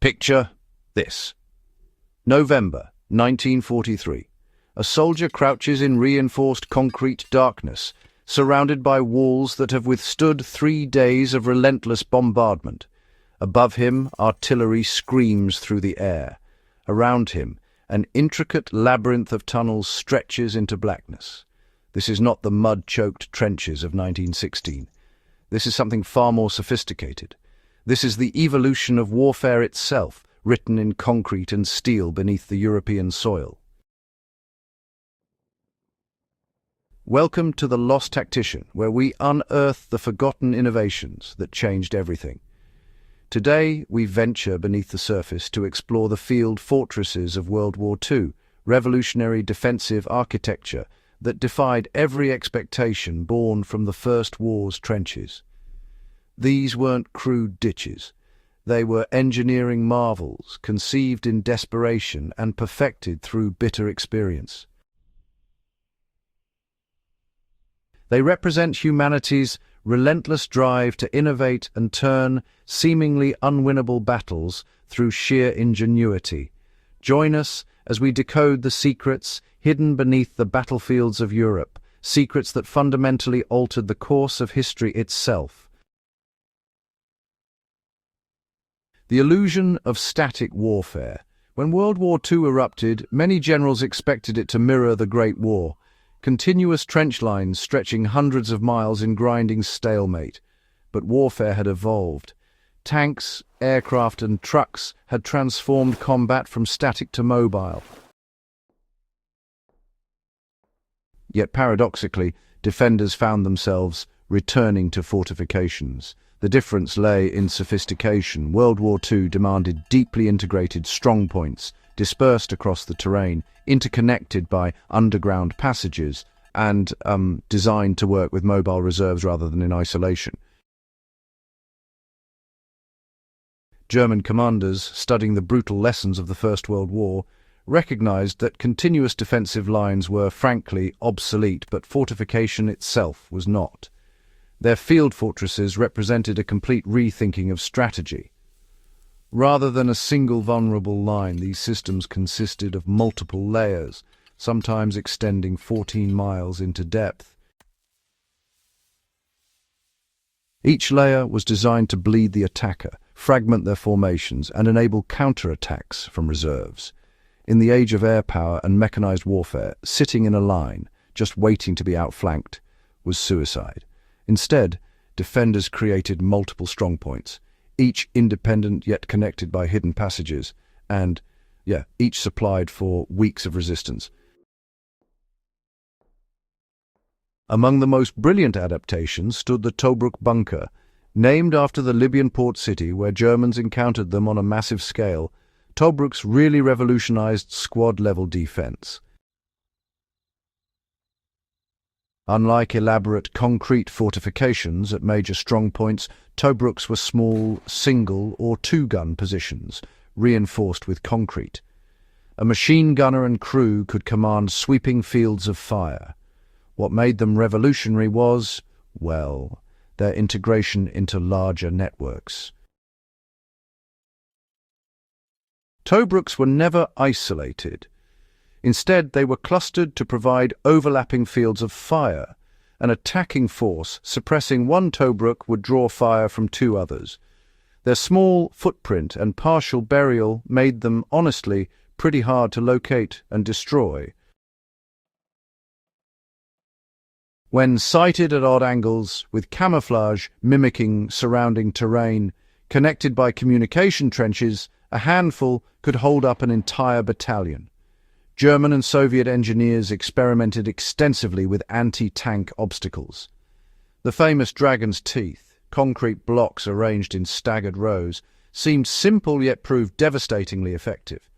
Picture this. November 1943. A soldier crouches in reinforced concrete darkness, surrounded by walls that have withstood 3 days of relentless bombardment. Above him, artillery screams through the air. Around him, an intricate labyrinth of tunnels stretches into blackness. This is not the mud-choked trenches of 1916. This is something far more sophisticated. This is the evolution of warfare itself, written in concrete and steel beneath the European soil. Welcome to the Lost Tactician, where we unearth the forgotten innovations that changed everything. Today, we venture beneath the surface to explore the field fortresses of World War II, revolutionary defensive architecture that defied every expectation born from the First War's trenches. These weren't crude ditches. They were engineering marvels, conceived in desperation and perfected through bitter experience. They represent humanity's relentless drive to innovate and turn seemingly unwinnable battles through sheer ingenuity. Join us as we decode the secrets hidden beneath the battlefields of Europe, secrets that fundamentally altered the course of history itself. The illusion of static warfare. When World War II erupted, many generals expected it to mirror the Great War. Continuous trench lines stretching hundreds of miles in grinding stalemate. But warfare had evolved. Tanks, aircraft and trucks had transformed combat from static to mobile. Yet paradoxically, defenders found themselves returning to fortifications. The difference lay in sophistication. World War II demanded deeply integrated strongpoints, dispersed across the terrain, interconnected by underground passages, and designed to work with mobile reserves rather than in isolation. German commanders, studying the brutal lessons of the First World War, recognized that continuous defensive lines were, frankly, obsolete, but fortification itself was not. Their field fortresses represented a complete rethinking of strategy. Rather than a single vulnerable line, these systems consisted of multiple layers, sometimes extending 14 miles into depth. Each layer was designed to bleed the attacker, fragment their formations, and enable counterattacks from reserves. In the age of air power and mechanized warfare, sitting in a line, just waiting to be outflanked, was suicide. Instead, defenders created multiple strongpoints, each independent yet connected by hidden passages, and, each supplied for weeks of resistance. Among the most brilliant adaptations stood the Tobruk bunker, named after the Libyan port city where Germans encountered them on a massive scale. Tobruks really revolutionized squad-level defense. Unlike elaborate concrete fortifications at major strongpoints, Tobruks were small, single- or two-gun positions, reinforced with concrete. A machine gunner and crew could command sweeping fields of fire. What made them revolutionary was, well, their integration into larger networks. Tobruks were never isolated. Instead, they were clustered to provide overlapping fields of fire. An attacking force suppressing one Tobruk would draw fire from two others. Their small footprint and partial burial made them, honestly, pretty hard to locate and destroy. When sighted at odd angles, with camouflage mimicking surrounding terrain, connected by communication trenches, a handful could hold up an entire battalion. German and Soviet engineers experimented extensively with anti-tank obstacles. The famous Dragon's Teeth, concrete blocks arranged in staggered rows, seemed simple yet proved devastatingly effective.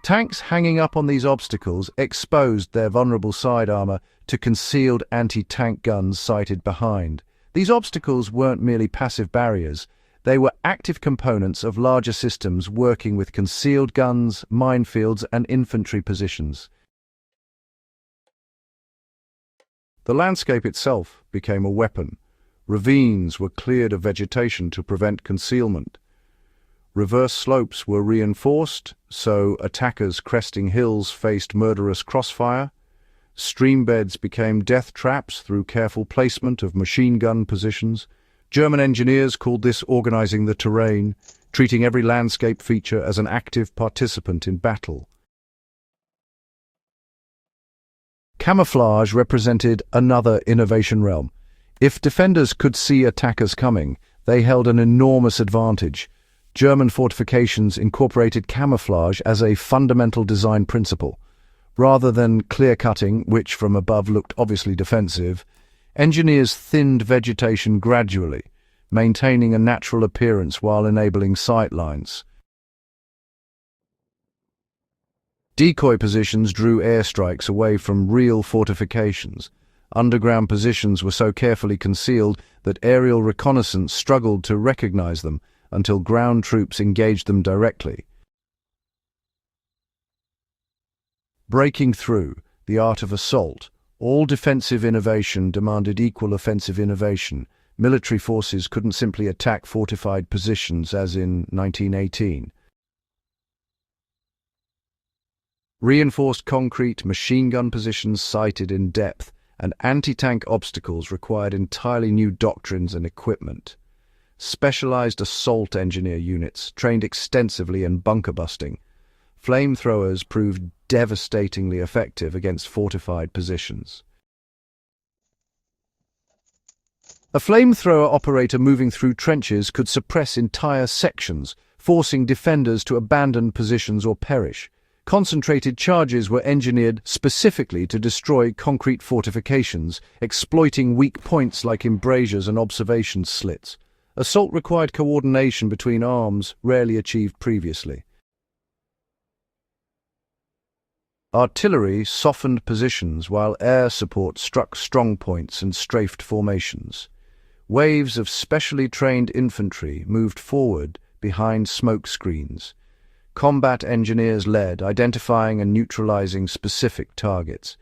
Tanks hanging up on these obstacles exposed their vulnerable side armor to concealed anti-tank guns sighted behind. These obstacles weren't merely passive barriers. They were active components of larger systems working with concealed guns, minefields, and infantry positions. The landscape itself became a weapon. Ravines were cleared of vegetation to prevent concealment. Reverse slopes were reinforced, so attackers cresting hills faced murderous crossfire. Streambeds became death traps through careful placement of machine gun positions. German engineers called this organizing the terrain, treating every landscape feature as an active participant in battle. Camouflage represented another innovation realm. If defenders could see attackers coming, they held an enormous advantage. German fortifications incorporated camouflage as a fundamental design principle. Rather than clear-cutting, which from above looked obviously defensive, engineers thinned vegetation gradually, maintaining a natural appearance while enabling sight lines. Decoy positions drew airstrikes away from real fortifications. Underground positions were so carefully concealed that aerial reconnaissance struggled to recognize them until ground troops engaged them directly. Breaking through, the art of assault. All defensive innovation demanded equal offensive innovation. Military forces couldn't simply attack fortified positions as in 1918. Reinforced concrete machine gun positions sighted in depth, and anti-tank obstacles required entirely new doctrines and equipment. Specialized assault engineer units trained extensively in bunker busting. Flamethrowers proved devastatingly effective against fortified positions. A flamethrower operator moving through trenches could suppress entire sections, forcing defenders to abandon positions or perish. Concentrated charges were engineered specifically to destroy concrete fortifications, exploiting weak points like embrasures and observation slits. Assault required coordination between arms, rarely achieved previously. Artillery softened positions while air support struck strongpoints and strafed formations. Waves of specially trained infantry moved forward behind smoke screens. Combat engineers led, identifying and neutralizing specific targets.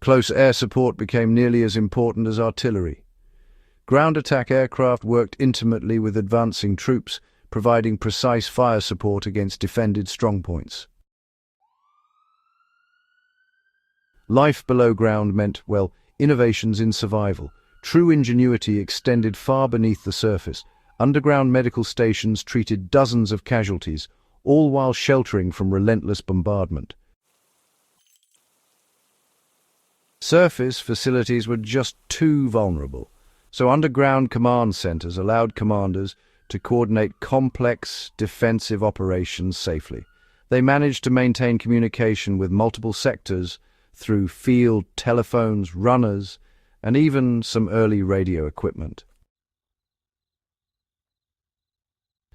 Close air support became nearly as important as artillery. Ground attack aircraft worked intimately with advancing troops, providing precise fire support against defended strongpoints. Life below ground meant, well, innovations in survival. True ingenuity extended far beneath the surface. Underground medical stations treated dozens of casualties, all while sheltering from relentless bombardment. Surface facilities were just too vulnerable, so underground command centers allowed commanders to coordinate complex defensive operations safely. They managed to maintain communication with multiple sectors through field telephones, runners, and even some early radio equipment.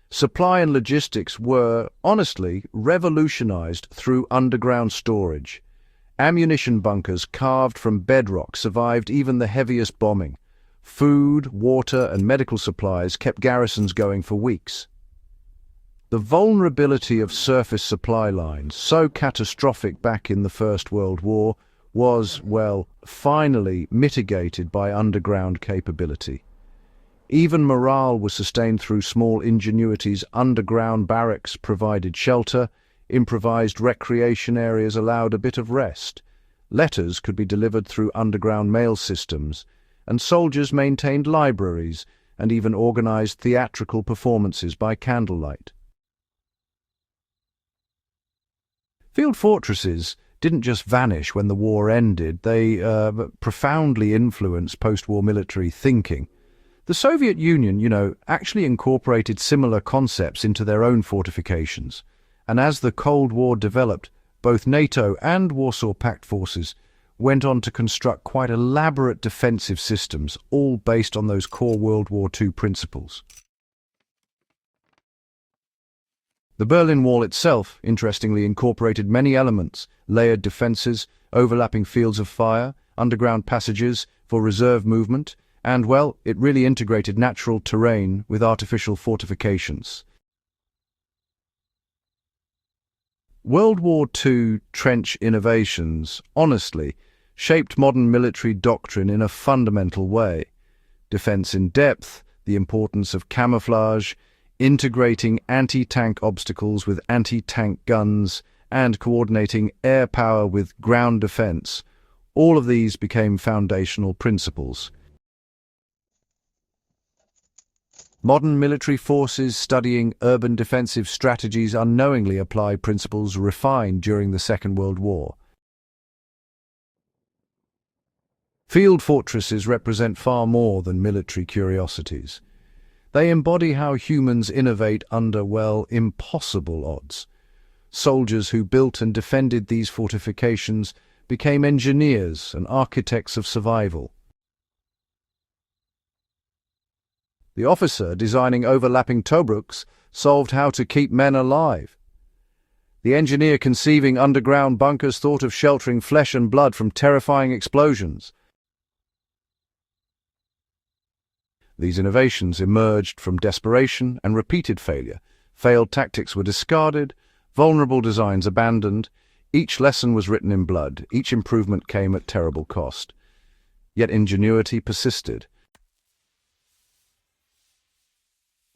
Supply and logistics were, honestly, revolutionized through underground storage. Ammunition bunkers carved from bedrock survived even the heaviest bombing. Food, water, and medical supplies kept garrisons going for weeks. The vulnerability of surface supply lines, so catastrophic back in the First World War, was, well, finally mitigated by underground capability. Even morale was sustained through small ingenuities. Underground barracks provided shelter, improvised recreation areas allowed a bit of rest. Letters could be delivered through underground mail systems, and soldiers maintained libraries and even organized theatrical performances by candlelight. Field fortresses didn't just vanish when the war ended, they profoundly influenced post-war military thinking. The Soviet Union, actually incorporated similar concepts into their own fortifications. And as the Cold War developed, both NATO and Warsaw Pact forces went on to construct quite elaborate defensive systems, all based on those core World War II principles. The Berlin Wall itself, interestingly, incorporated many elements: layered defenses, overlapping fields of fire, underground passages for reserve movement, and, well, it really integrated natural terrain with artificial fortifications. World War II trench innovations, honestly, shaped modern military doctrine in a fundamental way. defense in depth, the importance of camouflage, integrating anti-tank obstacles with anti-tank guns, and coordinating air power with ground defense. All of these became foundational principles. Modern military forces studying urban defensive strategies unknowingly apply principles refined during the Second World War. Field fortresses represent far more than military curiosities. They embody how humans innovate under, well, impossible odds. Soldiers who built and defended these fortifications became engineers and architects of survival. The officer designing overlapping Tobruks solved how to keep men alive. The engineer conceiving underground bunkers thought of sheltering flesh and blood from terrifying explosions. These innovations emerged from desperation and repeated failure. Failed tactics were discarded, vulnerable designs abandoned. Each lesson was written in blood. Each improvement came at terrible cost. Yet ingenuity persisted.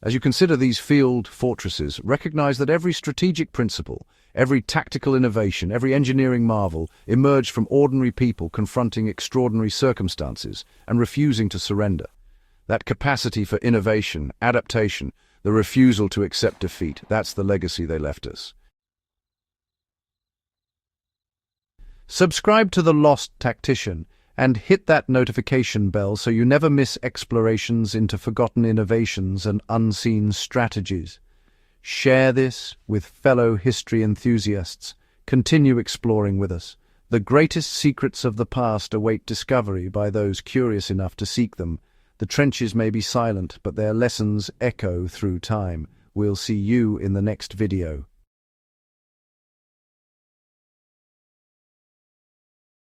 As you consider these field fortresses, recognize that every strategic principle, every tactical innovation, every engineering marvel emerged from ordinary people confronting extraordinary circumstances and refusing to surrender. That capacity for innovation, adaptation, the refusal to accept defeat, that's the legacy they left us. Subscribe to The Lost Tactician and hit that notification bell so you never miss explorations into forgotten innovations and unseen strategies. Share this with fellow history enthusiasts. Continue exploring with us. The greatest secrets of the past await discovery by those curious enough to seek them. The trenches may be silent, but their lessons echo through time. We'll see you in the next video.